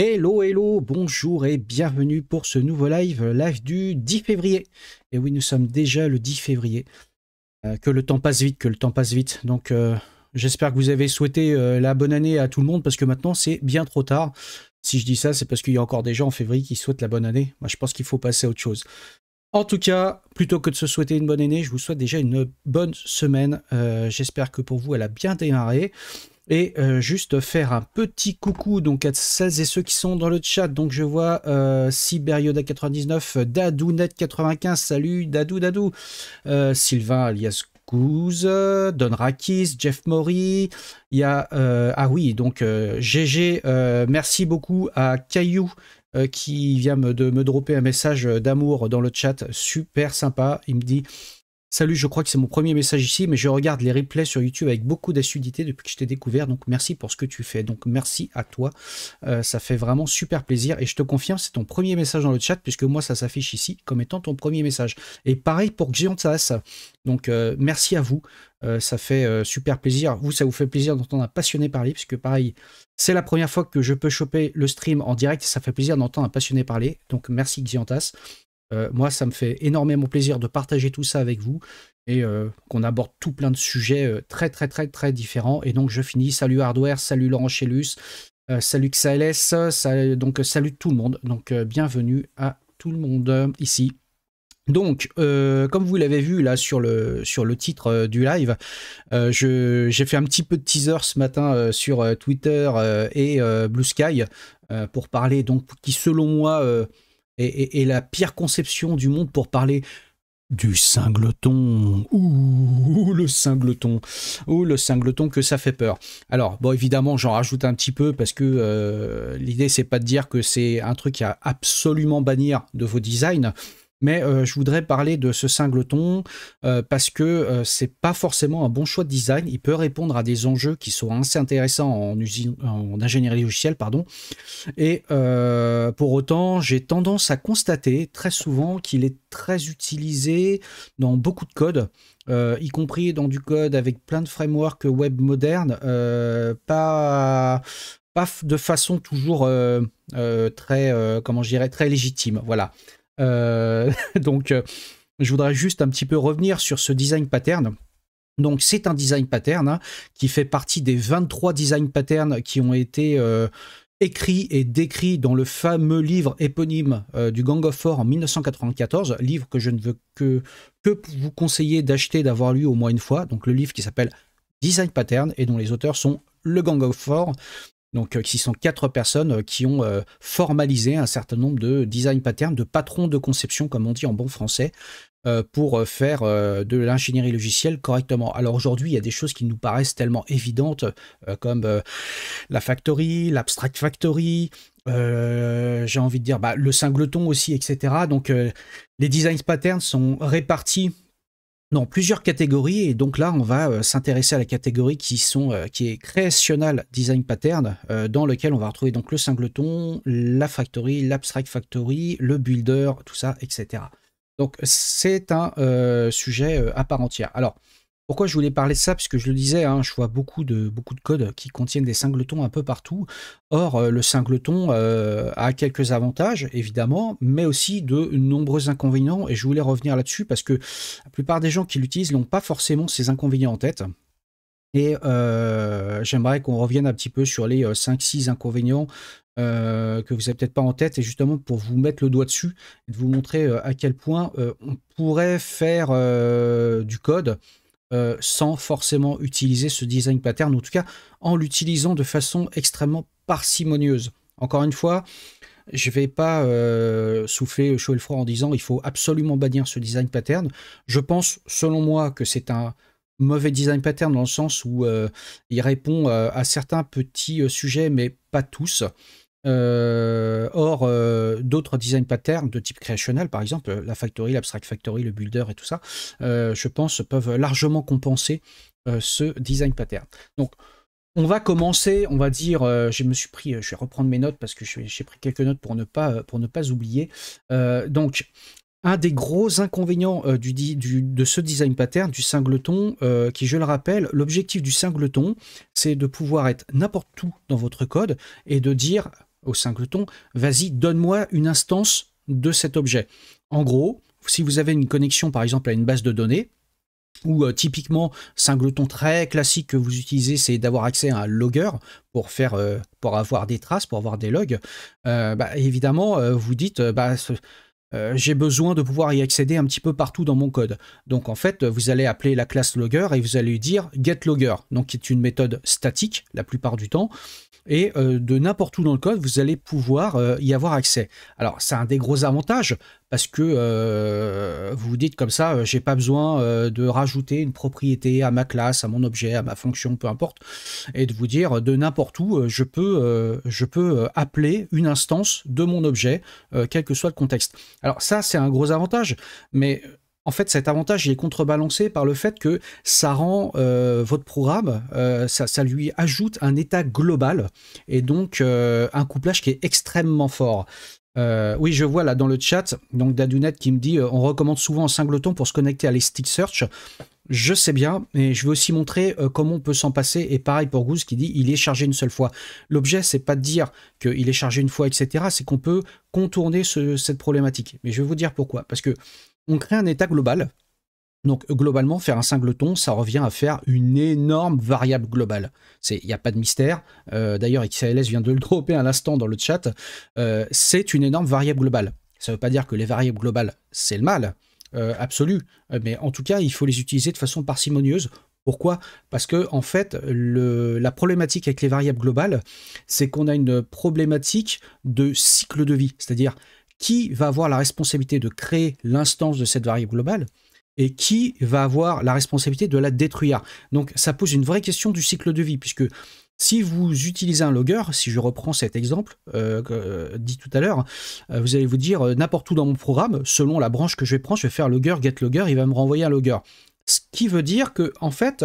Hello, hello, bonjour et bienvenue pour ce nouveau live du 10 février. Et oui, nous sommes déjà le 10 février. Que le temps passe vite, que le temps passe vite. Donc, j'espère que vous avez souhaité la bonne année à tout le monde parce que maintenant, c'est bien trop tard. Si je dis ça, c'est parce qu'il y a encore des gens en février qui souhaitent la bonne année. Moi, je pense qu'il faut passer à autre chose. En tout cas, plutôt que de se souhaiter une bonne année, je vous souhaite déjà une bonne semaine. J'espère que pour vous, elle a bien démarré. Et juste faire un petit coucou donc à celles et ceux qui sont dans le chat. Donc je vois Cyberyoda99, Dadounet95, salut Dadou, Sylvain alias Goose, Don Rakis, Jeff Mori, il y a, ah oui, donc GG, merci beaucoup à Caillou qui vient de me dropper un message d'amour dans le chat, super sympa, il me dit... Salut, je crois que c'est mon premier message ici, mais je regarde les replays sur YouTube avec beaucoup d'assiduité depuis que je t'ai découvert, donc merci pour ce que tu fais. Donc merci à toi, ça fait vraiment super plaisir, et je te confirme, c'est ton premier message dans le chat, puisque moi ça s'affiche ici comme étant ton premier message. Et pareil pour Xiantas, donc merci à vous, ça fait super plaisir. Vous, ça vous fait plaisir d'entendre un passionné parler, puisque pareil, c'est la première fois que je peux choper le stream en direct, et ça fait plaisir d'entendre un passionné parler, donc merci Xiantas. Moi, ça me fait énormément plaisir de partager tout ça avec vous et qu'on aborde tout plein de sujets très différents. Et donc, je finis. Salut Hardware, salut Laurent Chélus, salut XALS, donc salut tout le monde. Donc, bienvenue à tout le monde ici. Donc, comme vous l'avez vu là sur le titre du live, j'ai fait un petit peu de teaser ce matin sur Twitter et Blue Sky pour parler, donc, qui selon moi... Et la pire conception du monde pour parler du cingleton. Ouh, le cingleton. Ouh, le cingleton, que ça fait peur. Alors, bon, évidemment, j'en rajoute un petit peu parce que l'idée, c'est pas de dire que c'est un truc à absolument bannir de vos designs. Mais je voudrais parler de ce cingleton parce que c'est pas forcément un bon choix de design. Il peut répondre à des enjeux qui sont assez intéressants en ingénierie logicielle, pardon. Et pour autant, j'ai tendance à constater très souvent qu'il est très utilisé dans beaucoup de code, y compris dans du code avec plein de frameworks web modernes, pas de façon toujours très, comment je dirais, très légitime. Voilà. Donc, je voudrais juste un petit peu revenir sur ce design pattern. Donc, c'est un design pattern hein, qui fait partie des 23 design patterns qui ont été écrits et décrits dans le fameux livre éponyme du Gang of Four en 1994, livre que je ne veux que vous conseiller d'acheter, d'avoir lu au moins une fois. Donc, le livre qui s'appelle Design Pattern et dont les auteurs sont le Gang of Four. Donc, qui sont 4 personnes qui ont formalisé un certain nombre de design patterns, de patrons de conception, comme on dit en bon français, pour faire de l'ingénierie logicielle correctement. Alors aujourd'hui, il y a des choses qui nous paraissent tellement évidentes, comme la factory, l'abstract factory, j'ai envie de dire le cingleton aussi, etc. Donc, les design patterns sont répartis dans plusieurs catégories, et donc là on va s'intéresser à la catégorie qui est Creational Design Pattern, dans lequel on va retrouver donc le cingleton, la factory, l'abstract factory, le builder, tout ça, etc. Donc c'est un sujet à part entière. Alors pourquoi je voulais parler de ça? Parce que je le disais, hein, je vois beaucoup de codes qui contiennent des cingletons un peu partout. Or, le cingleton a quelques avantages, évidemment, mais aussi de nombreux inconvénients. Et je voulais revenir là-dessus parce que la plupart des gens qui l'utilisent n'ont pas forcément ces inconvénients en tête. Et j'aimerais qu'on revienne un petit peu sur les 5-6 inconvénients que vous n'avez peut-être pas en tête, et justement pour vous mettre le doigt dessus, et de vous montrer à quel point on pourrait faire du code sans forcément utiliser ce design pattern, ou en tout cas en l'utilisant de façon extrêmement parcimonieuse. Encore une fois, je ne vais pas souffler chaud et le froid en disant il faut absolument bannir ce design pattern. Je pense, selon moi, que c'est un mauvais design pattern dans le sens où il répond à certains petits sujets, mais pas tous. Or, d'autres design patterns de type créationnel, par exemple, la factory, l'abstract factory, le builder et tout ça, je pense, peuvent largement compenser ce design pattern. Donc, on va commencer, on va dire, je vais reprendre mes notes parce que j'ai pris quelques notes pour ne pas oublier. Donc, un des gros inconvénients de ce design pattern, du cingleton, qui, je le rappelle, l'objectif du cingleton, c'est de pouvoir être n'importe où dans votre code et de dire au singleton, vas-y, donne-moi une instance de cet objet. En gros, si vous avez une connexion par exemple à une base de données, ou typiquement, singleton très classique que vous utilisez, c'est d'avoir accès à un logger pour avoir des traces, pour avoir des logs. Évidemment, vous dites, j'ai besoin de pouvoir y accéder un petit peu partout dans mon code. Donc en fait, vous allez appeler la classe logger et vous allez lui dire getLogger, donc qui est une méthode statique la plupart du temps. Et de n'importe où dans le code, vous allez pouvoir y avoir accès. Alors, c'est un des gros avantages, parce que vous vous dites comme ça, j'ai pas besoin de rajouter une propriété à ma classe, à mon objet, à ma fonction, peu importe, et de vous dire de n'importe où, je peux appeler une instance de mon objet, quel que soit le contexte. Alors ça, c'est un gros avantage, mais en fait, cet avantage il est contrebalancé par le fait que ça rend votre programme, ça lui ajoute un état global et donc un couplage qui est extrêmement fort. Oui, je vois là dans le chat, donc Dadounet qui me dit on recommande souvent en singleton pour se connecter à Elasticsearch. Je sais bien, et je vais aussi montrer comment on peut s'en passer. Et pareil pour Goose qui dit il est chargé une seule fois. L'objet, c'est pas de dire qu'il est chargé une fois, etc. C'est qu'on peut contourner cette problématique. Mais je vais vous dire pourquoi. Parce que on crée un état global. Donc globalement, faire un singleton, ça revient à faire une énorme variable globale. Il n'y a pas de mystère. D'ailleurs, XALS vient de le dropper à l'instant dans le chat. C'est une énorme variable globale. Ça ne veut pas dire que les variables globales, c'est le mal. Absolu, mais en tout cas il faut les utiliser de façon parcimonieuse. Pourquoi? Parce que en fait la problématique avec les variables globales, c'est qu'on a une problématique de cycle de vie, c'est-à-dire qui va avoir la responsabilité de créer l'instance de cette variable globale et qui va avoir la responsabilité de la détruire. Donc ça pose une vraie question du cycle de vie, puisque si vous utilisez un logger, si je reprends cet exemple dit tout à l'heure, vous allez vous dire n'importe où dans mon programme, selon la branche que je vais prendre, je vais faire logger, get logger, il va me renvoyer un logger. Ce qui veut dire que en fait,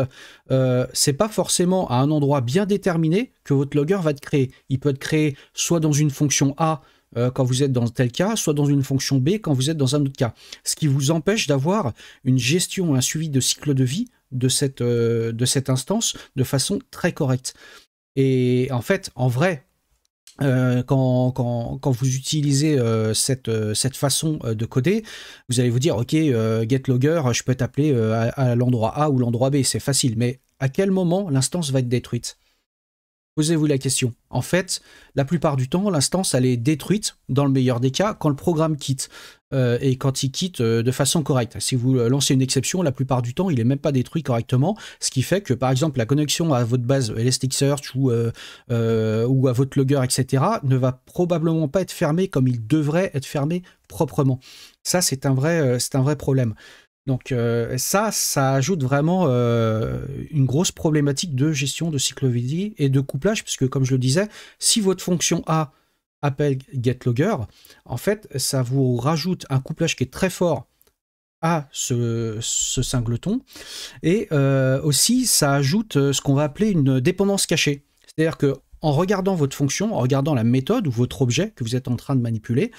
c'est pas forcément à un endroit bien déterminé que votre logger va être créé. Il peut être créé soit dans une fonction A quand vous êtes dans tel cas, soit dans une fonction B quand vous êtes dans un autre cas. Ce qui vous empêche d'avoir une gestion, un suivi de cycle de vie de cette instance de façon très correcte. Et en fait, en vrai, quand vous utilisez cette façon de coder, vous allez vous dire, ok, getLogger, je peux t'appeler à l'endroit A ou l'endroit B, c'est facile, mais à quel moment l'instance va être détruite? Posez-vous la question. En fait, la plupart du temps, l'instance, elle est détruite, dans le meilleur des cas, quand le programme quitte. Et quand il quitte de façon correcte. Si vous lancez une exception, la plupart du temps, il n'est même pas détruit correctement. Ce qui fait que, par exemple, la connexion à votre base Elasticsearch ou à votre logger, etc., ne va probablement pas être fermée comme il devrait être fermé proprement. Ça, c'est un vrai problème. Donc ça ajoute vraiment une grosse problématique de gestion de cycle de vie et de couplage, puisque comme je le disais, si votre fonction A appelle getLogger, en fait, ça vous rajoute un couplage qui est très fort à ce singleton, et aussi ça ajoute ce qu'on va appeler une dépendance cachée. C'est-à-dire que en regardant votre fonction, en regardant la méthode ou votre objet que vous êtes en train de manipuler,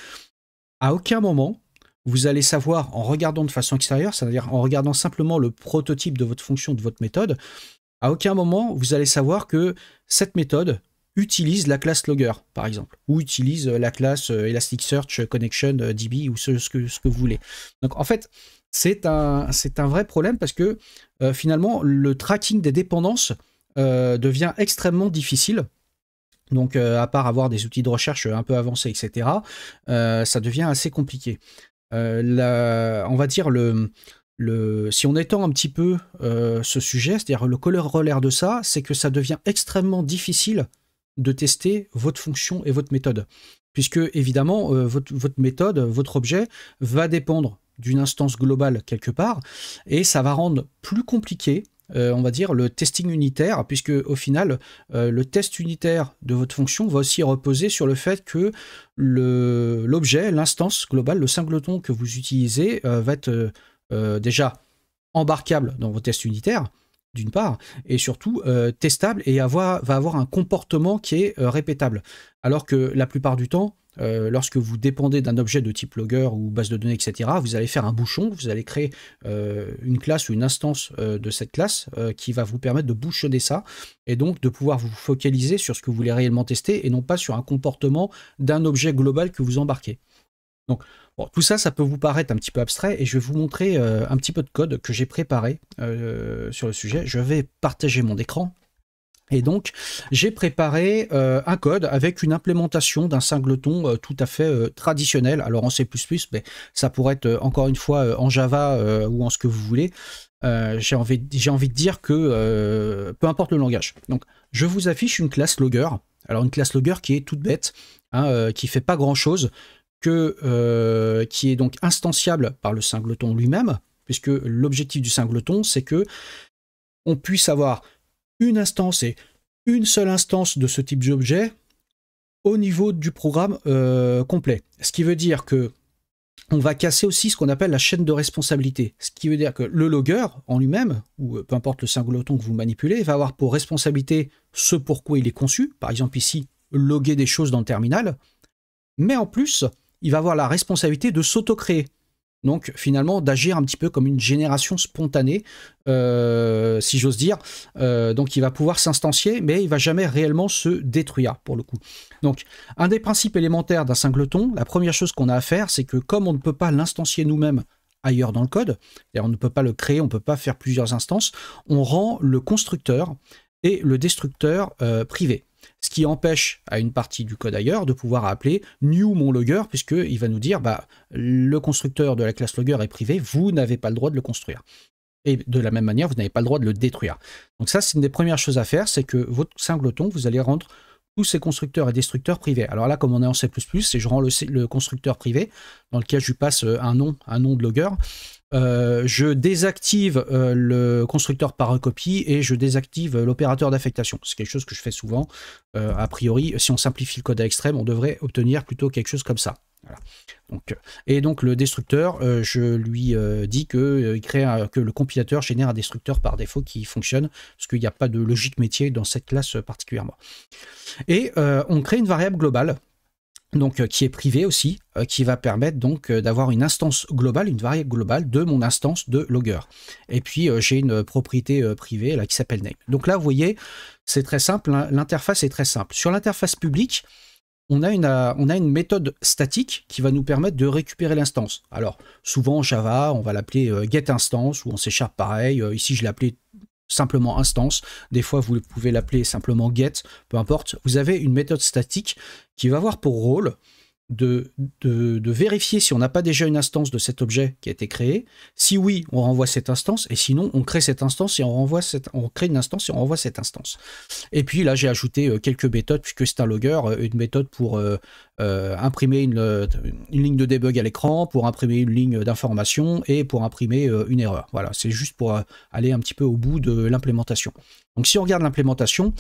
à aucun moment vous allez savoir, en regardant de façon extérieure, c'est-à-dire en regardant simplement le prototype de votre fonction, de votre méthode, à aucun moment vous allez savoir que cette méthode utilise la classe logger, par exemple, ou utilise la classe Elasticsearch Connection DB ou ce que vous voulez. Donc en fait, c'est un vrai problème parce que finalement, le tracking des dépendances devient extrêmement difficile. Donc à part avoir des outils de recherche un peu avancés, etc., ça devient assez compliqué. On va dire si on étend un petit peu ce sujet, c'est-à-dire le corollaire de ça, c'est que ça devient extrêmement difficile de tester votre fonction et votre méthode. Puisque évidemment, votre méthode, votre objet va dépendre d'une instance globale quelque part, et ça va rendre plus compliqué, on va dire, le testing unitaire, puisque au final, le test unitaire de votre fonction va aussi reposer sur le fait que l'objet, l'instance globale, le singleton que vous utilisez va être déjà embarquable dans vos tests unitaires, d'une part, et surtout testable et va avoir un comportement qui est répétable. Alors que la plupart du temps, lorsque vous dépendez d'un objet de type logger ou base de données, etc., vous allez faire un bouchon, vous allez créer une classe ou une instance de cette classe qui va vous permettre de bouchonner ça, et donc de pouvoir vous focaliser sur ce que vous voulez réellement tester, et non pas sur un comportement d'un objet global que vous embarquez. Donc, bon, tout ça, ça peut vous paraître un petit peu abstrait, et je vais vous montrer un petit peu de code que j'ai préparé sur le sujet. Je vais partager mon écran. Et donc, j'ai préparé un code avec une implémentation d'un singleton tout à fait traditionnel. Alors en C++, mais ça pourrait être encore une fois en Java ou en ce que vous voulez. J'ai envie de dire que peu importe le langage. Donc, je vous affiche une classe logger. Alors une classe logger qui est toute bête, hein, qui fait pas grand-chose, qui est donc instanciable par le singleton lui-même, puisque l'objectif du singleton, c'est que on puisse avoir une instance et une seule instance de ce type d'objet au niveau du programme complet. Ce qui veut dire que on va casser aussi ce qu'on appelle la chaîne de responsabilité. Ce qui veut dire que le logger en lui-même, ou peu importe le singleton que vous manipulez, va avoir pour responsabilité ce pourquoi il est conçu. Par exemple ici, loguer des choses dans le terminal. Mais en plus, il va avoir la responsabilité de s'auto-créer. Donc finalement d'agir un petit peu comme une génération spontanée, si j'ose dire. Donc il va pouvoir s'instancier, mais il va jamais réellement se détruire pour le coup. Donc un des principes élémentaires d'un singleton, la première chose qu'on a à faire, c'est que comme on ne peut pas l'instancier nous-mêmes ailleurs dans le code, et on ne peut pas le créer, on ne peut pas faire plusieurs instances, on rend le constructeur et le destructeur privés. Ce qui empêche à une partie du code ailleurs de pouvoir appeler new mon logger, puisqu'il va nous dire bah, le constructeur de la classe logger est privé, vous n'avez pas le droit de le construire. Et de la même manière, vous n'avez pas le droit de le détruire. Donc ça, c'est une des premières choses à faire, c'est que votre singleton, vous allez rendre tous ces constructeurs et destructeurs privés. Alors là, comme on est en C++, et je rends le constructeur privé, dans lequel je lui passe un nom de logger. Je désactive le constructeur par copie et je désactive l'opérateur d'affectation. C'est quelque chose que je fais souvent. A priori, si on simplifie le code à l'extrême, on devrait obtenir plutôt quelque chose comme ça. Voilà. Donc le destructeur, je lui dis que le compilateur génère un destructeur par défaut qui fonctionne, parce qu'il n'y a pas de logique métier dans cette classe particulièrement. Et on crée une variable globale, donc qui est privée aussi, qui va permettre donc d'avoir une instance globale, une variable globale de mon instance de logger. Et puis j'ai une propriété privée là qui s'appelle name. Donc là, vous voyez, c'est très simple, hein, l'interface est très simple. Sur l'interface publique, on a une méthode statique qui va nous permettre de récupérer l'instance. Alors, souvent en Java, on va l'appeler getInstance, ou en C# pareil. Ici, je l'ai appelé simplement instance. Des fois, vous pouvez l'appeler simplement get, peu importe. Vous avez une méthode statique qui va avoir pour rôle de vérifier si on n'a pas déjà une instance de cet objet qui a été créé. Si oui, on renvoie cette instance, et sinon, on crée cette instance et on crée une instance et on renvoie cette instance. Et puis là, j'ai ajouté quelques méthodes, puisque c'est un logger, une méthode pour imprimer une ligne de debug à l'écran, pour imprimer une ligne d'information et pour imprimer une erreur. Voilà, c'est juste pour aller un petit peu au bout de l'implémentation. Donc si on regarde l'implémentation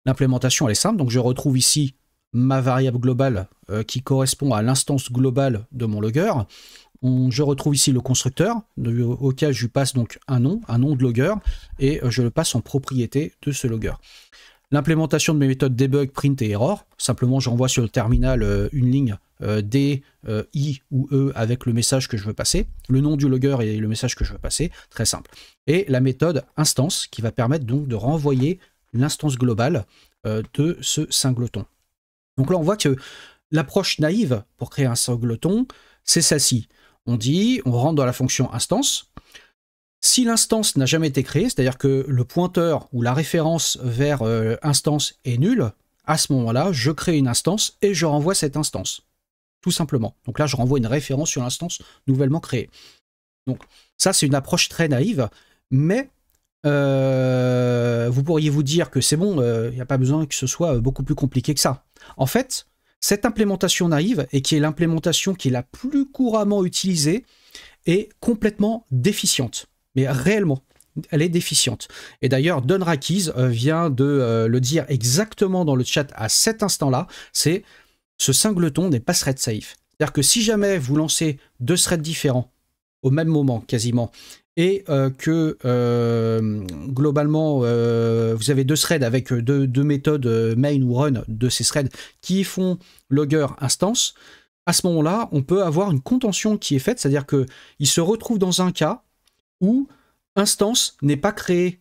elle est simple. Donc je retrouve ici ma variable globale qui correspond à l'instance globale de mon logger. Je retrouve ici le constructeur auquel je lui passe donc un nom de logger, et je le passe en propriété de ce logger. L'implémentation de mes méthodes debug, print et error, simplement j'envoie sur le terminal une ligne D, I ou E avec le message que je veux passer, le nom du logger et le message que je veux passer, très simple. Et la méthode instance qui va permettre donc de renvoyer l'instance globale de ce singleton. Donc là, on voit que l'approche naïve pour créer un singleton, c'est celle-ci. On rentre dans la fonction instance. Si l'instance n'a jamais été créée, c'est-à-dire que le pointeur ou la référence vers instance est nulle, à ce moment-là, je crée une instance et je renvoie cette instance. Tout simplement. Donc là, je renvoie une référence sur l'instance nouvellement créée. Donc ça, c'est une approche très naïve, mais vous pourriez vous dire que c'est bon, il n'y a pas besoin que ce soit beaucoup plus compliqué que ça. En fait, cette implémentation naïve, et qui est l'implémentation qui est la plus couramment utilisée, est complètement déficiente. Mais réellement, elle est déficiente. Et d'ailleurs, Don Rakiz vient de le dire exactement dans le chat à cet instant-là, c'est ce singleton n'est pas thread safe. C'est-à-dire que si jamais vous lancez deux threads différents, au même moment quasiment, et que globalement vous avez deux threads avec deux méthodes main ou run de ces threads qui font logger instance, à ce moment-là, on peut avoir une contention qui est faite, c'est-à-dire qu'il se retrouve dans un cas où instance n'est pas créée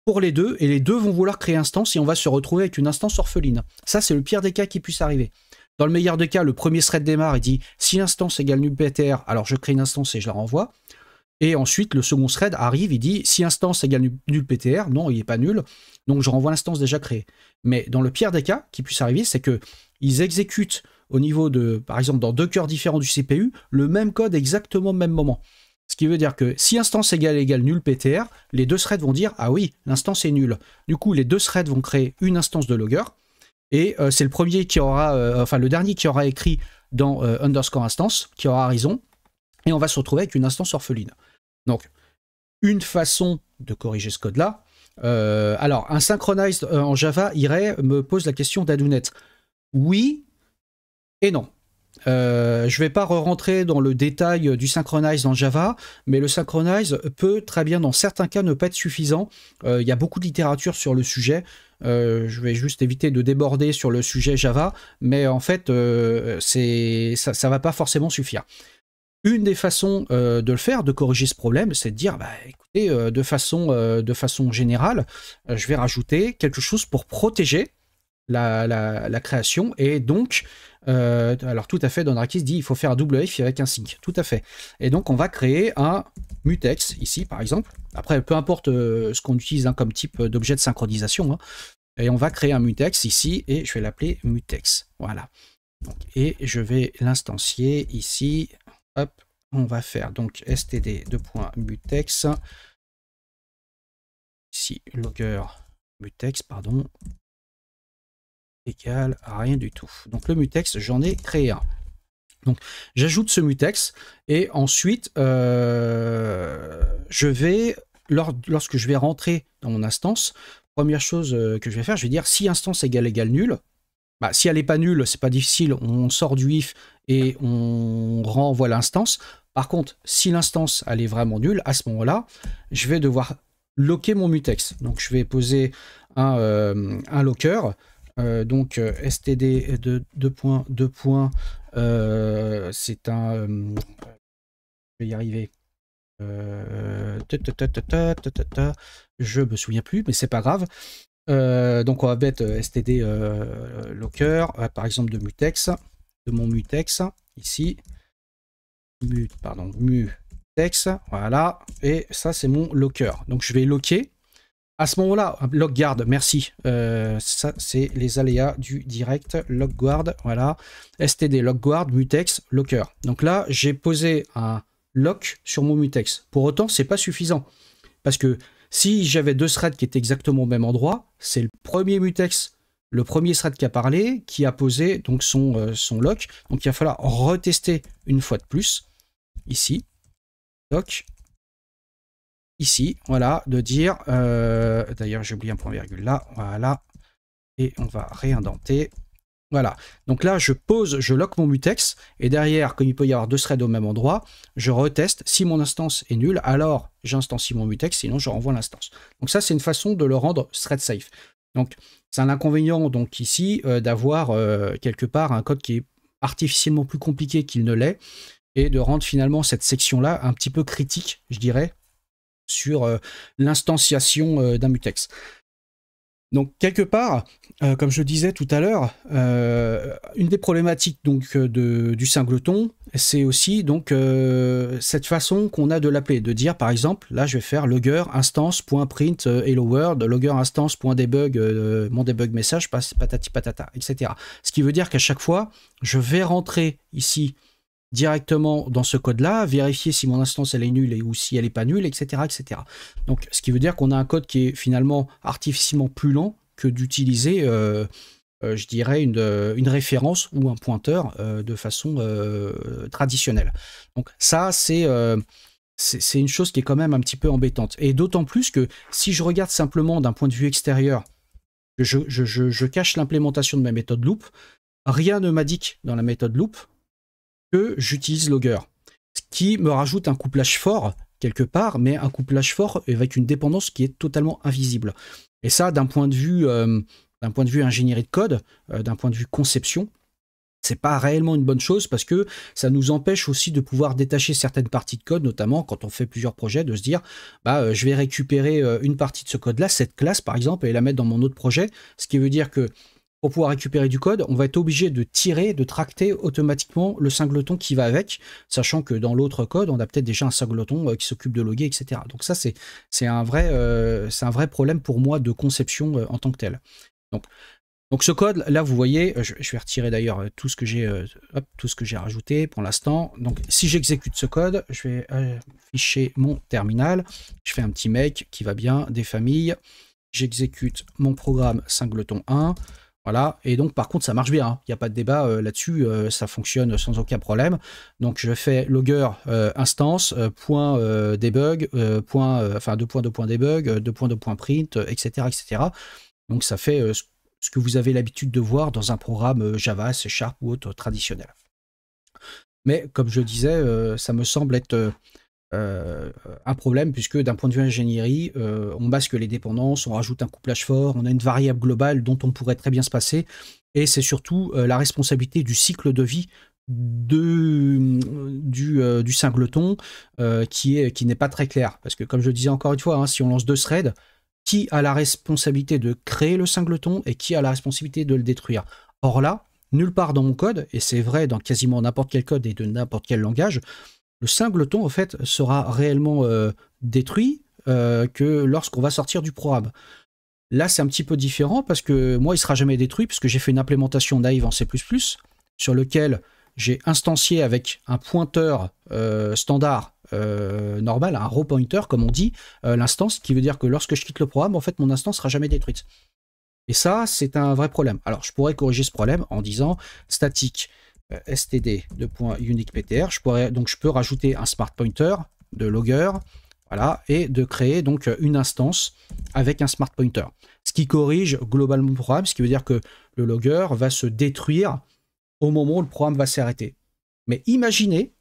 pour les deux, et les deux vont vouloir créer instance, et on va se retrouver avec une instance orpheline. Ça, c'est le pire des cas qui puisse arriver. Dans le meilleur des cas, le premier thread démarre et dit si l'instance égale nul PTR, alors je crée une instance et je la renvoie. Et ensuite, le second thread arrive, il dit si instance égale nul PTR, non, il n'est pas nul, donc je renvoie l'instance déjà créée. Mais dans le pire des cas qui puisse arriver, c'est qu'ils exécutent au niveau de, par exemple, dans deux cœurs différents du CPU, le même code exactement au même moment. Ce qui veut dire que si instance égale nul PTR, les deux threads vont dire ah oui, l'instance est nulle. Du coup, les deux threads vont créer une instance de logger. Et c'est le premier qui aura, enfin le dernier qui aura écrit dans underscore instance, qui aura raison, et on va se retrouver avec une instance orpheline. Donc, une façon de corriger ce code-là, alors un synchronized en Java me pose la question d'Adounet. Oui et non. Je ne vais pas rentrer dans le détail du synchronize en Java, mais le synchronize peut très bien, dans certains cas, ne pas être suffisant. Il y a beaucoup de littérature sur le sujet. Je vais juste éviter de déborder sur le sujet Java, mais en fait, ça ne va pas forcément suffire. Une des façons de le faire, de corriger ce problème, c'est de dire, bah, écoutez, de façon générale, je vais rajouter quelque chose pour protéger la création, et donc alors tout à fait, Donrakis dit il faut faire un double if avec un sync, tout à fait, et donc on va créer un mutex ici par exemple, après peu importe ce qu'on utilise comme type d'objet de synchronisation, et on va créer un mutex ici et je vais l'appeler mutex, voilà. Donc, et je vais l'instancier ici, hop, on va faire donc std2.mutex ici logger mutex, pardon, égal à rien du tout. Donc le mutex, j'en ai créé un. Donc j'ajoute ce mutex et ensuite je vais, lorsque je vais rentrer dans mon instance, première chose que je vais faire, je vais dire si instance égale nul. Bah, si elle n'est pas nulle, c'est pas difficile, on sort du if et on renvoie l'instance. Par contre, si l'instance elle est vraiment nulle, à ce moment-là, je vais devoir locker mon mutex. Donc je vais poser un locker. Donc std c'est un je vais y arriver, je me souviens plus mais c'est pas grave, donc on va mettre std locker par exemple de mutex, de mon mutex ici, mutex, voilà, et ça c'est mon locker, donc je vais locker. À ce moment-là, logguard, merci. Ça, c'est les aléas du direct. Logguard, voilà. std logguard, mutex, locker. Donc là, j'ai posé un lock sur mon mutex. Pour autant, c'est pas suffisant. Parce que si j'avais deux threads qui étaient exactement au même endroit, c'est le premier mutex, le premier thread qui a parlé, qui a posé donc son lock. Donc il va falloir retester une fois de plus. Ici, lock. Ici, voilà, de dire, d'ailleurs j'ai oublié un point virgule là, voilà, et on va réindenter, voilà. Donc là, je lock mon mutex, et derrière, comme il peut y avoir deux threads au même endroit, je reteste, si mon instance est nulle, alors j'instancie mon mutex, sinon je renvoie l'instance. Donc ça, c'est une façon de le rendre thread safe. Donc c'est un inconvénient, donc ici, d'avoir quelque part un code qui est artificiellement plus compliqué qu'il ne l'est, et de rendre finalement cette section-là un petit peu critique, je dirais, sur l'instanciation d'un mutex. Donc quelque part, comme je disais tout à l'heure, une des problématiques donc du singleton, c'est aussi donc cette façon qu'on a de l'appeler, de dire par exemple, là je vais faire logger instance.print hello world, logger instance.debug mon debug message, patati patata, etc. Ce qui veut dire qu'à chaque fois, je vais rentrer ici directement dans ce code-là, vérifier si mon instance elle est nulle ou si elle n'est pas nulle, etc., etc. Donc, ce qui veut dire qu'on a un code qui est finalement artificiellement plus lent que d'utiliser, je dirais, une référence ou un pointeur de façon traditionnelle. Donc ça, c'est une chose qui est quand même un petit peu embêtante. Et d'autant plus que si je regarde simplement d'un point de vue extérieur, je cache l'implémentation de ma méthode loop, rien ne m'indique dans la méthode loop que j'utilise logger, ce qui me rajoute un couplage fort quelque part, mais un couplage fort avec une dépendance qui est totalement invisible. Et ça, d'un point de vue ingénierie de code, d'un point de vue conception, c'est pas réellement une bonne chose parce que ça nous empêche aussi de pouvoir détacher certaines parties de code, notamment quand on fait plusieurs projets, de se dire je vais récupérer une partie de ce code-là, cette classe par exemple, et la mettre dans mon autre projet, ce qui veut dire que pour pouvoir récupérer du code, on va être obligé de tirer, de tracter automatiquement le singleton qui va avec, sachant que dans l'autre code, on a peut-être déjà un singleton qui s'occupe de loguer, etc. Donc ça, c'est un vrai problème pour moi de conception en tant que tel. Donc ce code, là, vous voyez, je vais retirer d'ailleurs tout ce que j'ai rajouté pour l'instant. Donc si j'exécute ce code, je vais afficher mon terminal. Je fais un petit make qui va bien, des familles. J'exécute mon programme singleton 1. Voilà, et donc par contre ça marche bien, hein. Il n'y a pas de débat là-dessus, ça fonctionne sans aucun problème. Donc je fais logger instance, point debug, debug, print, etc., etc. Donc ça fait ce que vous avez l'habitude de voir dans un programme Java, C# ou autre traditionnel. Mais comme je disais, ça me semble être un problème, puisque d'un point de vue ingénierie, on masque les dépendances, on rajoute un couplage fort, on a une variable globale dont on pourrait très bien se passer, et c'est surtout la responsabilité du cycle de vie du singleton qui n'est pas très clair. Parce que comme je disais encore une fois, hein, si on lance 2 threads, qui a la responsabilité de créer le singleton et qui a la responsabilité de le détruire? Or là, nulle part dans mon code, et c'est vrai dans quasiment n'importe quel code et de n'importe quel langage, le singleton, en fait, sera réellement détruit que lorsqu'on va sortir du programme. Là, c'est un petit peu différent parce que moi, il ne sera jamais détruit puisque j'ai fait une implémentation naïve en C++ sur lequel j'ai instancié avec un pointeur standard normal, un row pointer, comme on dit, l'instance, qui veut dire que lorsque je quitte le programme, en fait, mon instance ne sera jamais détruite. Et ça, c'est un vrai problème. Alors, je pourrais corriger ce problème en disant statique std.uniqueptr. Je peux rajouter un smart pointer de logger, voilà, et de créer donc une instance avec un smart pointer. Ce qui corrige globalement le programme, ce qui veut dire que le logger va se détruire au moment où le programme va s'arrêter. Mais imaginez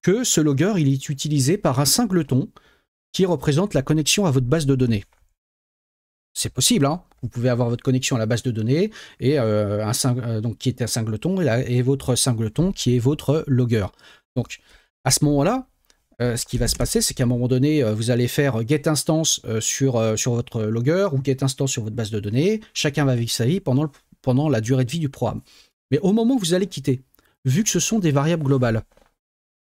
que ce logger il est utilisé par un singleton qui représente la connexion à votre base de données. C'est possible, hein. Vous pouvez avoir votre connexion à la base de données et donc qui est un singleton et votre singleton qui est votre logger. Donc à ce moment-là, ce qui va se passer, c'est qu'à un moment donné, vous allez faire get instance sur votre logger ou get instance sur votre base de données. Chacun va vivre sa vie pendant la durée de vie du programme. Mais au moment où vous allez quitter, vu que ce sont des variables globales,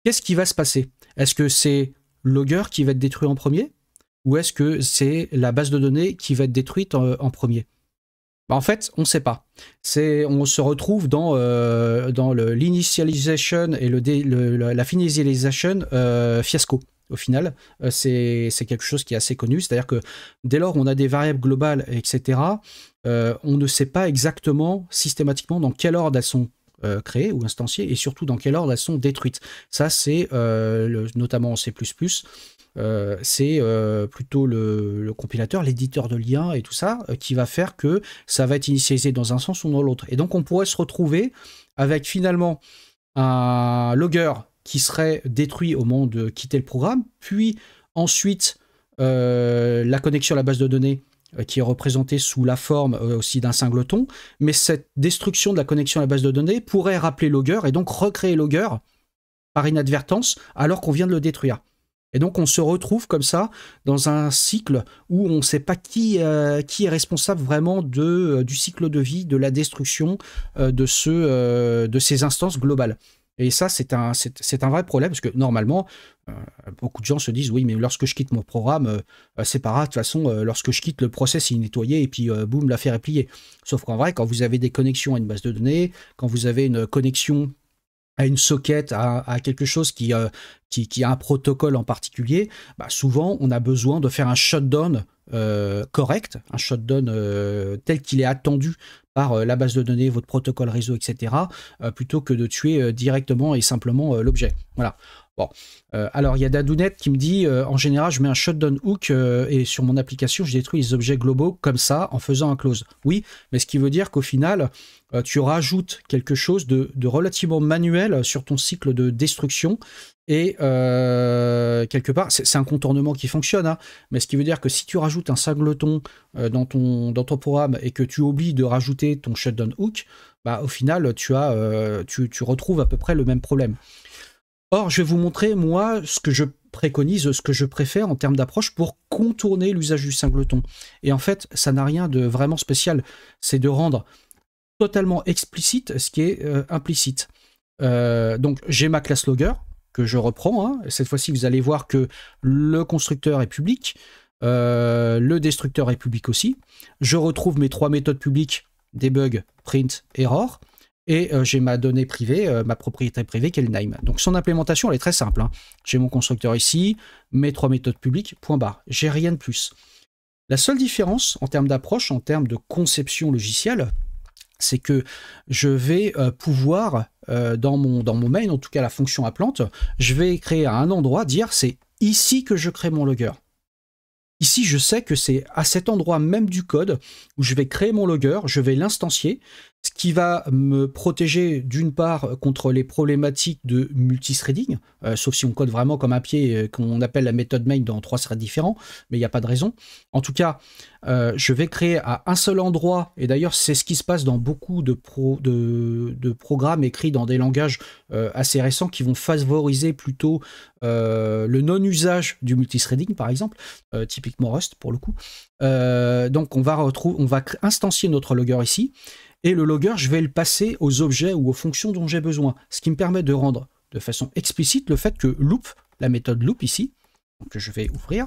qu'est-ce qui va se passer? Est-ce que c'est logger qui va être détruit en premier? Ou est-ce que c'est la base de données qui va être détruite en premier? En fait, on ne sait pas. On se retrouve dans l'initialization et la finalisation fiasco. Au final, c'est quelque chose qui est assez connu. C'est-à-dire que dès lors on a des variables globales, etc., on ne sait pas exactement, systématiquement, dans quel ordre elles sont créées ou instanciées, et surtout dans quel ordre elles sont détruites. Ça, c'est notamment en C++. C'est plutôt le compilateur, l'éditeur de liens et tout ça, qui va faire que ça va être initialisé dans un sens ou dans l'autre. Et donc on pourrait se retrouver avec finalement un logger qui serait détruit au moment de quitter le programme, puis ensuite la connexion à la base de données qui est représentée sous la forme aussi d'un singleton, mais cette destruction de la connexion à la base de données pourrait rappeler logger et donc recréer logger par inadvertance alors qu'on vient de le détruire. Et donc on se retrouve comme ça dans un cycle où on ne sait pas qui est responsable vraiment du cycle de vie, de la destruction de ces instances globales. Et ça, c'est un vrai problème, parce que normalement, beaucoup de gens se disent, oui, mais lorsque je quitte mon programme, c'est pas grave, de toute façon, lorsque je quitte, le process est nettoyé, et puis boum, l'affaire est pliée. Sauf qu'en vrai, quand vous avez des connexions à une base de données, quand vous avez une connexion à une socket, à quelque chose qui a un protocole en particulier, souvent on a besoin de faire un shutdown correct, un shutdown tel qu'il est attendu par la base de données, votre protocole réseau, etc., plutôt que de tuer directement et simplement l'objet. Voilà. Bon, alors il y a Dadounet qui me dit en général je mets un shutdown hook et sur mon application je détruis les objets globaux comme ça en faisant un close. Oui, mais ce qui veut dire qu'au final tu rajoutes quelque chose de relativement manuel sur ton cycle de destruction et quelque part c'est un contournement qui fonctionne, hein, mais ce qui veut dire que si tu rajoutes un singleton dans ton programme et que tu oublies de rajouter ton shutdown hook, bah, au final tu retrouves à peu près le même problème. Or, je vais vous montrer, moi, ce que je préconise, ce que je préfère en termes d'approche pour contourner l'usage du singleton. Et en fait, ça n'a rien de vraiment spécial. C'est de rendre totalement explicite ce qui est implicite. Donc, j'ai ma classe logger que je reprends. Hein. Cette fois-ci, vous allez voir que le constructeur est public. Le destructeur est public aussi. Je retrouve mes 3 méthodes publiques, debug, print, error. Et j'ai ma donnée privée, ma propriété privée qui est le name. Donc son implémentation elle est très simple. Hein. J'ai mon constructeur ici, mes 3 méthodes publiques, point barre. J'ai rien de plus. La seule différence en termes d'approche, en termes de conception logicielle, c'est que je vais pouvoir, dans mon main, en tout cas la fonction appelante, je vais créer à un endroit, dire c'est ici que je crée mon logger. Ici, je sais que c'est à cet endroit même du code où je vais créer mon logger, je vais l'instancier, ce qui va me protéger d'une part contre les problématiques de multithreading, sauf si on code vraiment comme un pied qu'on appelle la méthode main dans 3 threads différents, mais il n'y a pas de raison. En tout cas, je vais créer à un seul endroit, et d'ailleurs c'est ce qui se passe dans beaucoup de programmes écrits dans des langages assez récents qui vont favoriser plutôt le non-usage du multithreading par exemple, typiquement Rust pour le coup. Donc on va instancier notre logger ici, et le logger, je vais le passer aux objets ou aux fonctions dont j'ai besoin. Ce qui me permet de rendre de façon explicite le fait que loop, la méthode loop ici, que je vais ouvrir,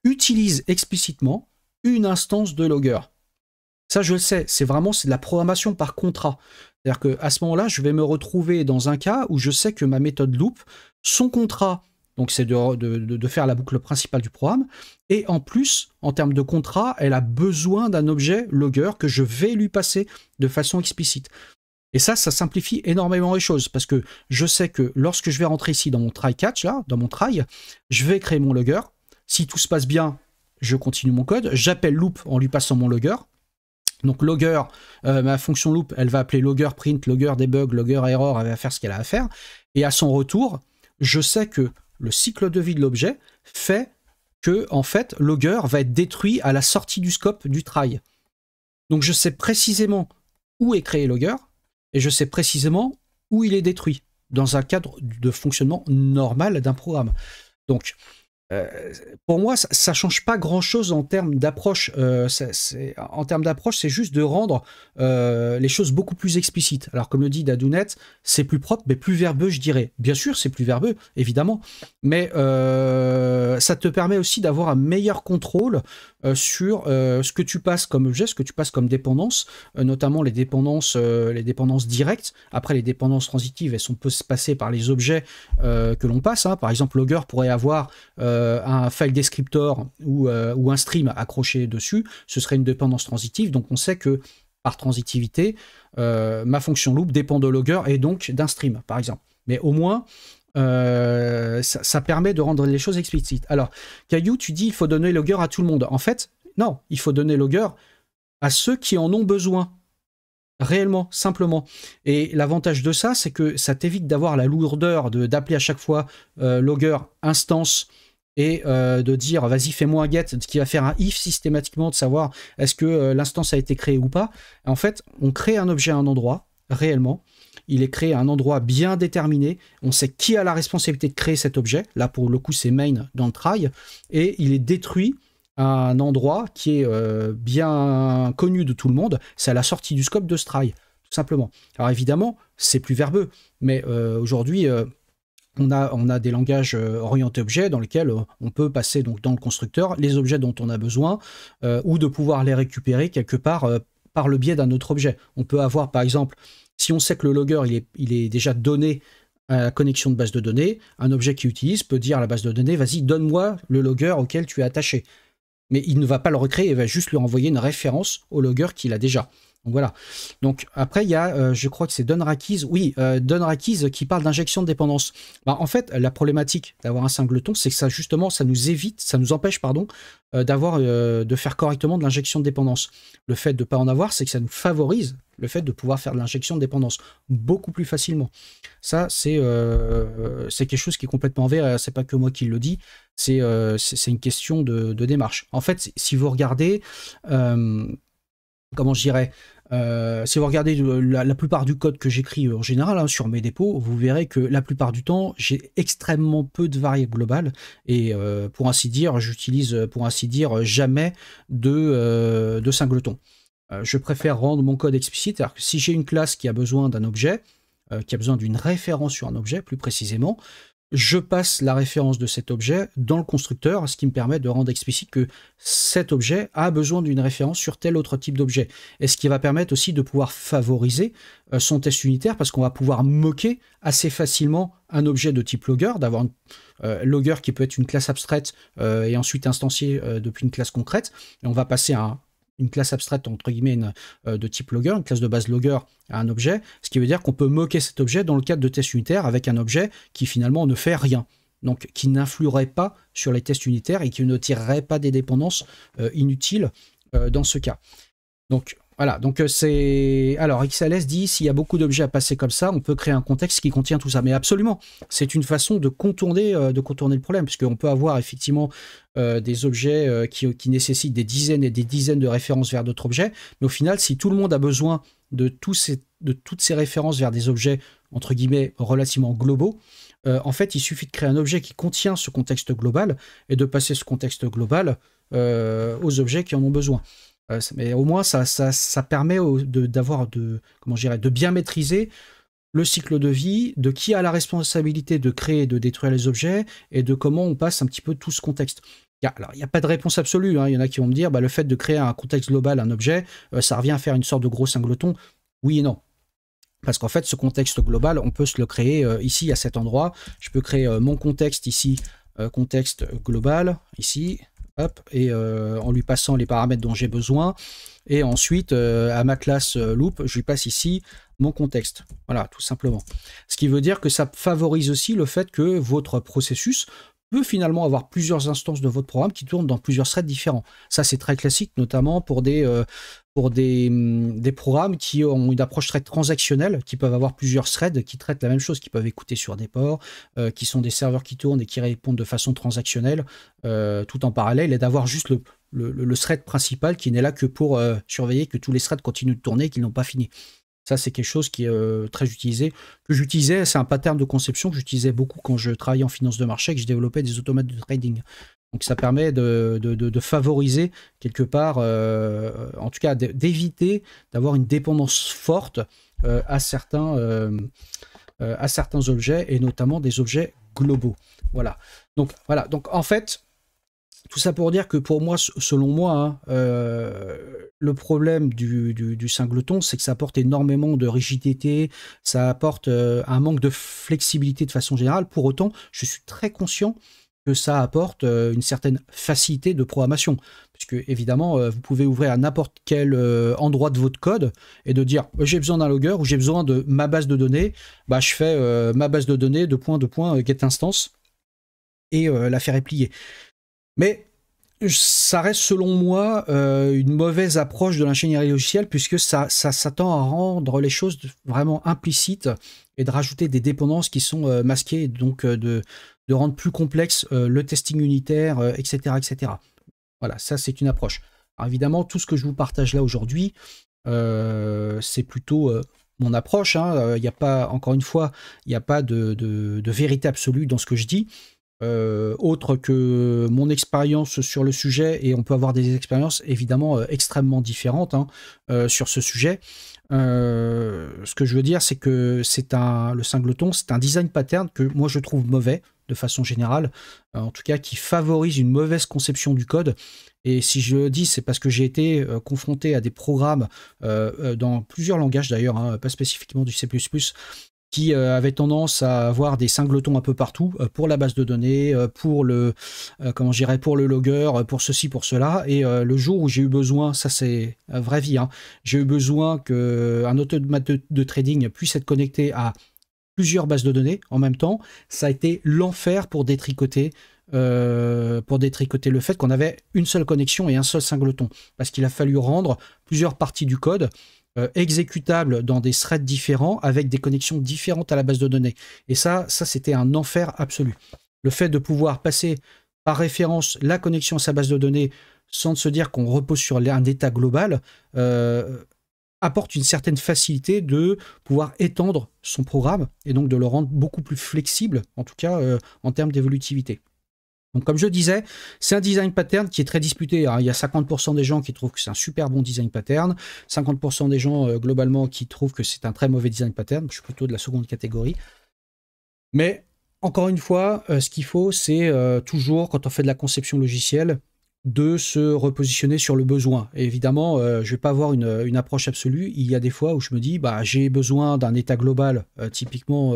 utilise explicitement une instance de logger. Ça, je le sais, c'est de la programmation par contrat. C'est-à-dire qu'à ce moment-là, je vais me retrouver dans un cas où je sais que ma méthode loop, son contrat, donc c'est de faire la boucle principale du programme, et en plus, en termes de contrat, elle a besoin d'un objet logger que je vais lui passer de façon explicite. Et ça simplifie énormément les choses, parce que je sais que lorsque je vais rentrer ici dans mon try catch, là, dans mon try, je vais créer mon logger. Si tout se passe bien, je continue mon code, j'appelle loop en lui passant mon logger. Donc logger, ma fonction loop, elle va appeler logger print, logger debug, logger error, elle va faire ce qu'elle a à faire. Et à son retour, je sais que le cycle de vie de l'objet fait que, en fait, logger va être détruit à la sortie du scope du try. Donc je sais précisément où est créé logger, et je sais précisément où il est détruit, dans un cadre de fonctionnement normal d'un programme. Donc, pour moi, ça change pas grand-chose en termes d'approche. En termes d'approche, c'est juste de rendre les choses beaucoup plus explicites. Alors, comme le dit Dadounet, c'est plus propre, mais plus verbeux, je dirais. Bien sûr, c'est plus verbeux, évidemment, mais ça te permet aussi d'avoir un meilleur contrôle sur ce que tu passes comme objet, ce que tu passes comme dépendance, notamment les dépendances directes. Après, les dépendances transitives, elles peuvent se passer par les objets que l'on passe. Hein. Par exemple, logger pourrait avoir un file descriptor ou un stream accroché dessus. Ce serait une dépendance transitive. Donc, on sait que par transitivité, ma fonction loop dépend de logger et donc d'un stream, par exemple. Mais au moins, ça permet de rendre les choses explicites. Alors, Caillou, tu dis il faut donner logger à tout le monde. En fait, non, il faut donner logger à ceux qui en ont besoin. Réellement, simplement. Et l'avantage de ça, c'est que ça t'évite d'avoir la lourdeur d'appeler à chaque fois logger instance et de dire vas-y fais-moi un get qui va faire un if systématiquement de savoir est-ce que l'instance a été créée ou pas. En fait, on crée un objet à un endroit, réellement. Il est créé à un endroit bien déterminé. On sait qui a la responsabilité de créer cet objet. Là, pour le coup, c'est main dans le try. Et il est détruit à un endroit qui est bien connu de tout le monde. C'est à la sortie du scope de ce try, tout simplement. Alors évidemment, c'est plus verbeux. Mais aujourd'hui, on a des langages orientés objets dans lesquels on peut passer donc, dans le constructeur les objets dont on a besoin ou de pouvoir les récupérer quelque part par le biais d'un autre objet. On peut avoir, par exemple, si on sait que le logger il est déjà donné à la connexion de base de données, un objet qui utilise peut dire à la base de données, vas-y, donne-moi le logger auquel tu es attaché. Mais il ne va pas le recréer, il va juste lui envoyer une référence au logger qu'il a déjà. Donc voilà. Donc après, il y a, je crois que c'est Don Rakiz, oui, Don Rakiz qui parle d'injection de dépendance. Bah, en fait, la problématique d'avoir un singleton, c'est que ça, justement, ça nous empêche, pardon, de faire correctement de l'injection de dépendance. Le fait de ne pas en avoir, c'est que ça nous favorise le fait de pouvoir faire de l'injection de dépendance beaucoup plus facilement. Ça, c'est quelque chose qui est complètement vrai, c'est pas que moi qui le dis, c'est une question de démarche. En fait, si vous regardez, comment je dirais, si vous regardez la plupart du code que j'écris en général hein, sur mes dépôts, vous verrez que la plupart du temps, j'ai extrêmement peu de variables globales et pour ainsi dire, j'utilise pour ainsi dire jamais de singleton. Je préfère rendre mon code explicite, c'est-à-dire que si j'ai une classe qui a besoin d'un objet, qui a besoin d'une référence sur un objet plus précisément, je passe la référence de cet objet dans le constructeur, ce qui me permet de rendre explicite que cet objet a besoin d'une référence sur tel autre type d'objet. Et ce qui va permettre aussi de pouvoir favoriser son test unitaire, parce qu'on va pouvoir moquer assez facilement un objet de type logger, d'avoir logger qui peut être une classe abstraite et ensuite instanciée depuis une classe concrète. Et on va passer à une classe abstraite, entre guillemets, de type logger, une classe de base logger à un objet, ce qui veut dire qu'on peut moquer cet objet dans le cadre de tests unitaires avec un objet qui finalement ne fait rien, donc qui n'influerait pas sur les tests unitaires et qui ne tirerait pas des dépendances inutiles dans ce cas. Donc voilà, donc c'est... Alors XLS dit, s'il y a beaucoup d'objets à passer comme ça, on peut créer un contexte qui contient tout ça. Mais absolument, c'est une façon de contourner le problème, puisqu'on peut avoir effectivement des objets qui nécessitent des dizaines et des dizaines de références vers d'autres objets, mais au final, si tout le monde a besoin de toutes ces références vers des objets, entre guillemets, relativement globaux, en fait, il suffit de créer un objet qui contient ce contexte global et de passer ce contexte global aux objets qui en ont besoin. Mais au moins, ça permet de bien maîtriser le cycle de vie, de qui a la responsabilité de créer et de détruire les objets, et de comment on passe un petit peu tout ce contexte. Alors, il n'y a pas de réponse absolue, hein. Il y en a qui vont me dire, le fait de créer un contexte global, un objet, ça revient à faire une sorte de gros singleton. Oui et non. Parce qu'en fait, ce contexte global, on peut se le créer ici, à cet endroit. Je peux créer mon contexte ici, contexte global, ici. Hop, et en lui passant les paramètres dont j'ai besoin, et ensuite à ma classe loop, je lui passe ici mon contexte. Voilà, tout simplement. Ce qui veut dire que ça favorise aussi le fait que votre processus peut finalement avoir plusieurs instances de votre programme qui tournent dans plusieurs threads différents. Ça, c'est très classique, notamment pour des programmes qui ont une approche très transactionnelle, qui peuvent avoir plusieurs threads qui traitent la même chose, qui peuvent écouter sur des ports, qui sont des serveurs qui tournent et qui répondent de façon transactionnelle, tout en parallèle, et d'avoir juste le thread principal qui n'est là que pour surveiller que tous les threads continuent de tourner et qu'ils n'ont pas fini. Ça, c'est quelque chose qui est très utilisé, que j'utilisais, c'est un pattern de conception que j'utilisais beaucoup quand je travaillais en finance de marché et que je développais des automates de trading. Donc ça permet de favoriser quelque part, en tout cas d'éviter d'avoir une dépendance forte à certains objets, et notamment des objets globaux. Voilà. Donc en fait, tout ça pour dire que pour moi, selon moi, le problème du singleton, c'est que ça apporte énormément de rigidité, ça apporte un manque de flexibilité de façon générale. Pour autant, je suis très conscient que ça apporte une certaine facilité de programmation. Puisque évidemment, vous pouvez ouvrir à n'importe quel endroit de votre code et de dire j'ai besoin d'un logger ou j'ai besoin de ma base de données. Je fais ma base de données de get instance et la faire replier. Mais ça reste selon moi une mauvaise approche de l'ingénierie logicielle, puisque ça tend à rendre les choses vraiment implicites et de rajouter des dépendances qui sont masquées, et donc de rendre plus complexe le testing unitaire, etc., etc. Voilà, ça c'est une approche. Alors évidemment, tout ce que je vous partage là aujourd'hui, c'est plutôt mon approche. Il n'y a pas, encore une fois, il n'y a pas de vérité absolue dans ce que je dis. Autre que mon expérience sur le sujet, et on peut avoir des expériences évidemment extrêmement différentes sur ce sujet. Ce que je veux dire, c'est que le singleton, c'est un design pattern que moi je trouve mauvais de façon générale, en tout cas qui favorise une mauvaise conception du code. Et si je le dis, c'est parce que j'ai été confronté à des programmes dans plusieurs langages d'ailleurs, pas spécifiquement du C++, qui avait tendance à avoir des singletons un peu partout pour la base de données, pour le comment je dirais, pour le logger, pour ceci, pour cela. Et le jour où j'ai eu besoin, ça c'est vraie vie, hein, j'ai eu besoin qu'un automate de trading puisse être connecté à plusieurs bases de données en même temps. Ça a été l'enfer pour détricoter. Le fait qu'on avait une seule connexion et un seul singleton, parce qu'il a fallu rendre plusieurs parties du code exécutables dans des threads différents avec des connexions différentes à la base de données. Et ça c'était un enfer absolu. Le fait de pouvoir passer par référence la connexion à sa base de données sans se dire qu'on repose sur un état global apporte une certaine facilité de pouvoir étendre son programme et donc de le rendre beaucoup plus flexible, en tout cas en termes d'évolutivité. Donc comme je disais, c'est un design pattern qui est très disputé, hein. Il y a 50% des gens qui trouvent que c'est un super bon design pattern, 50% des gens globalement qui trouvent que c'est un très mauvais design pattern. Je suis plutôt de la seconde catégorie. Mais encore une fois, ce qu'il faut, c'est toujours, quand on fait de la conception logicielle, de se repositionner sur le besoin. Et évidemment, je ne vais pas avoir une approche absolue. Il y a des fois où je me dis, bah, j'ai besoin d'un état global. Typiquement,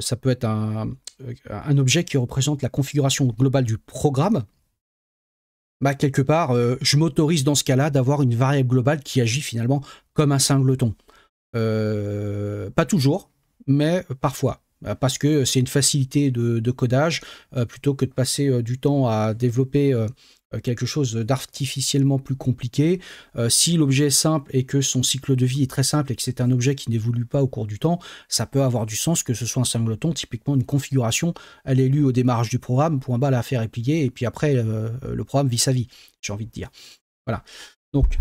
ça peut être un objet qui représente la configuration globale du programme. Bah, quelque part, je m'autorise dans ce cas-là d'avoir une variable globale qui agit finalement comme un singleton. Pas toujours, mais parfois. Parce que c'est une facilité de codage, plutôt que de passer du temps à développer quelque chose d'artificiellement plus compliqué. Si l'objet est simple et que son cycle de vie est très simple et que c'est un objet qui n'évolue pas au cours du temps, ça peut avoir du sens que ce soit un singleton. Typiquement, une configuration, elle est lue au démarrage du programme, point bas, la faire est pliée, et puis après, le programme vit sa vie, j'ai envie de dire. Voilà. Donc,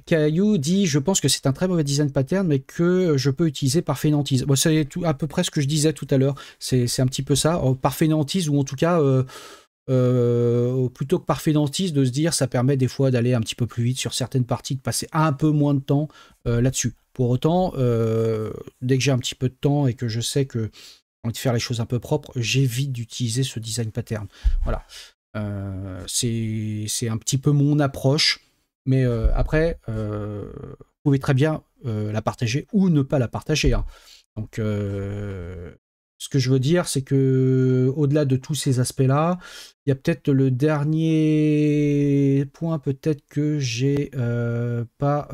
Caillou dit « Je pense que c'est un très mauvais design pattern, mais que je peux utiliser par fainéantise. » Bon, c'est à peu près ce que je disais tout à l'heure. C'est un petit peu ça, par fainéantise, ou en tout cas... plutôt que par fainéantise, de se dire ça permet des fois d'aller un petit peu plus vite sur certaines parties, de passer un peu moins de temps là-dessus. Pour autant, dès que j'ai un petit peu de temps et que je sais que j'ai envie de faire les choses un peu propres, j'évite d'utiliser ce design pattern. Voilà. C'est un petit peu mon approche, mais après, vous pouvez très bien la partager ou ne pas la partager, hein. Donc, ce que je veux dire, c'est que au-delà de tous ces aspects-là, il y a peut-être le dernier point peut-être que j'ai pas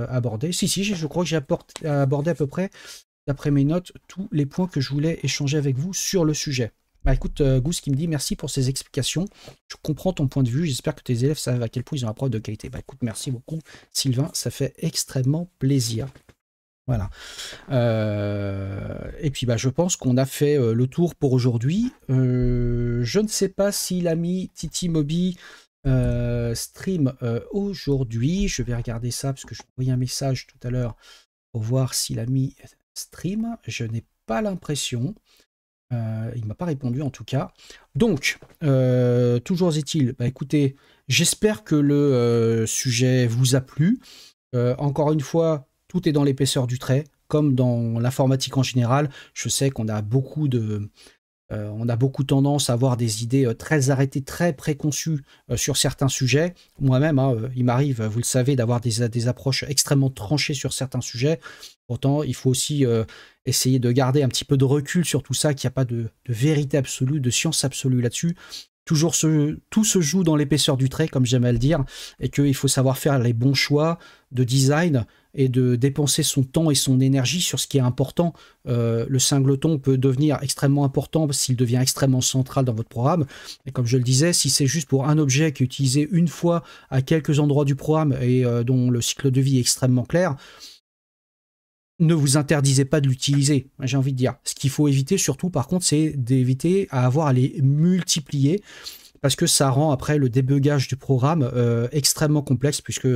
abordé. Si, je crois que j'ai abordé à peu près, d'après mes notes, tous les points que je voulais échanger avec vous sur le sujet. Bah écoute, Goose qui me dit merci pour ces explications. Je comprends ton point de vue. J'espère que tes élèves savent à quel point ils ont la preuve de qualité. Bah écoute, merci beaucoup, Sylvain. Ça fait extrêmement plaisir. Voilà. Et puis bah, je pense qu'on a fait le tour pour aujourd'hui. Je ne sais pas si l'ami Titi Moby stream aujourd'hui. Je vais regarder ça parce que je envoyé un message tout à l'heure pour voir si l'ami stream. Je n'ai pas l'impression. Il ne m'a pas répondu en tout cas. Donc, toujours est-il, bah, écoutez, j'espère que le sujet vous a plu. Encore une fois, tout est dans l'épaisseur du trait, comme dans l'informatique en général. Je sais qu'on a beaucoup tendance à avoir des idées très arrêtées, très préconçues sur certains sujets. Moi-même, hein, il m'arrive, vous le savez, d'avoir des approches extrêmement tranchées sur certains sujets. Pourtant, il faut aussi essayer de garder un petit peu de recul sur tout ça, qu'il n'y a pas de vérité absolue, de science absolue là-dessus. Toujours tout se joue dans l'épaisseur du trait, comme j'aime à le dire, et qu'il faut savoir faire les bons choix de design et de dépenser son temps et son énergie sur ce qui est important. Le singleton peut devenir extrêmement important s'il devient extrêmement central dans votre programme. Et comme je le disais, si c'est juste pour un objet qui est utilisé une fois à quelques endroits du programme et dont le cycle de vie est extrêmement clair, ne vous interdisez pas de l'utiliser, j'ai envie de dire. Ce qu'il faut éviter surtout, par contre, c'est d'éviter à avoir à les multiplier, parce que ça rend après le débugage du programme extrêmement complexe, puisque,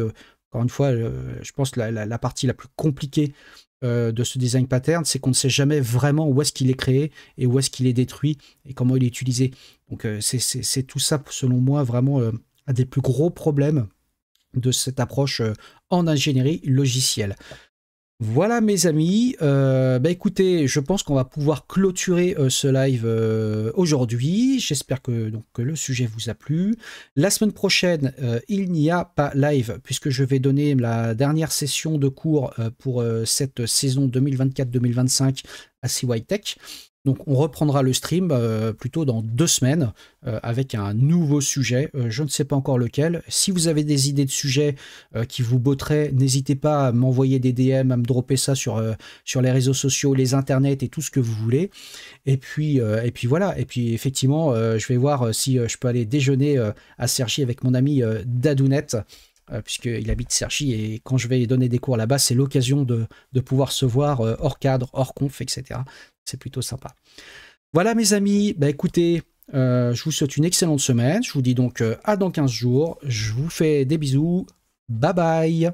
encore une fois, je pense que la partie la plus compliquée de ce design pattern, c'est qu'on ne sait jamais vraiment où est-ce qu'il est créé et où est-ce qu'il est détruit et comment il est utilisé. Donc c'est tout ça, selon moi, vraiment un des plus gros problèmes de cette approche en ingénierie logicielle. Voilà mes amis, écoutez, je pense qu'on va pouvoir clôturer ce live aujourd'hui. J'espère que le sujet vous a plu. La semaine prochaine, il n'y a pas live puisque je vais donner la dernière session de cours pour cette saison 2024-2025 à CY Tech. Donc on reprendra le stream plutôt dans 2 semaines avec un nouveau sujet. Je ne sais pas encore lequel. Si vous avez des idées de sujets qui vous botteraient, n'hésitez pas à m'envoyer des DM, à me dropper ça sur les réseaux sociaux, les internets et tout ce que vous voulez. Et puis voilà. Et puis effectivement, je vais voir si je peux aller déjeuner à Cergy avec mon ami Dadounet. Puisqu'il habite Cergy et quand je vais donner des cours là-bas, c'est l'occasion de pouvoir se voir hors cadre, hors conf, etc. C'est plutôt sympa. Voilà mes amis, écoutez, je vous souhaite une excellente semaine. Je vous dis donc à dans 15 jours. Je vous fais des bisous. Bye bye.